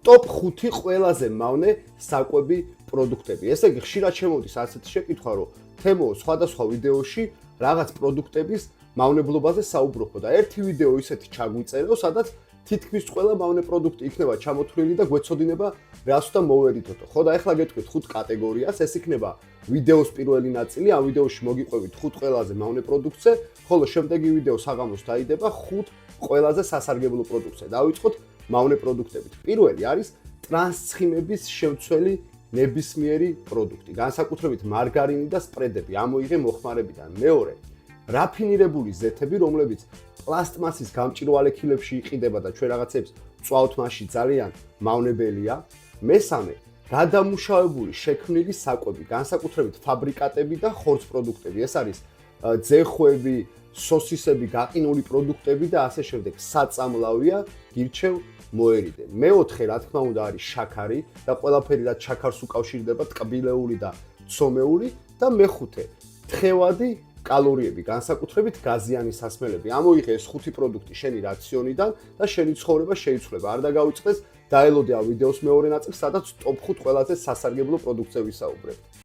ტოპ 5 ყველაზე მავნე საკვები პროდუქტები. ესე იგი, ხშირად შემოდის ასეთი შეკითხვა, რომ თემო სხვადასხვა ვიდეოში რაღაც პროდუქტების მავნებლობაზე საუბრობ და ერთი ვიდეო ისეთი ჩაგვიწერო, სადაც თითქმის ყველა მავნე პროდუქტი იქნება ჩამოთვლილი და გვეცოდინება რას უნდა მოვერიდოთო. ხო და ახლა გეტყვით 5 კატეგორიას, ეს იქნება ვიდეოს პირველი ნაწილი, ამ ვიდეოში მოგიყვებით 5 ყველაზე მავნე პროდუქტზე, ხოლო შემდეგი ვიდეო საღამოს დაიდება 5 ყველაზე სასარგებლო პროდუქტზე. დავიწყოთ მავნე პროდუქტებით. პირველი არის ტრანსცხიმების შემცველი ნებისმიერი პროდუქტი, განსაკუთრებით მარგარინი და სპრედები ამოიღე მოხმარებიდან. მეორე, რაფინირებული ზეთები, რომლებიც პლასტმასის გამჭვირვალე ქილებში იყიდება და ჩვენ რაღაცებს წვავთ მასში ძალიან მავნებელია. მესამე, გადამუშავებული შექმნილი საკვები, განსაკუთრებით ფაბრიკატები და ხორცს პროდუქტები. ეს არის ძეხვები, სოსისები, გაყინული პროდუქტები და ასე შემდეგ. საწამლავია, გირჩევ მოერიდე. მეოთხე, რა თქმა უნდა, არის შაქარი და ყველაფერი რაც შაქარს უკავშირდება, ტკბილეული და ცომეული და მეხუთე, თხევადი კალორიები, განსაკუთრებით გაზიანი სასმელები. ამოიღე ეს 5 პროდუქტი შენი რაციონიდან და შენი ცხოვრება შეიცვლება. არ დაგავიწყდეს, დაელოდე ამ ვიდეოს მეორე ნაწილს, სადაც ტოპ 5 ყველაზე სასარგებლო პროდუქტზე ვისაუბრებ.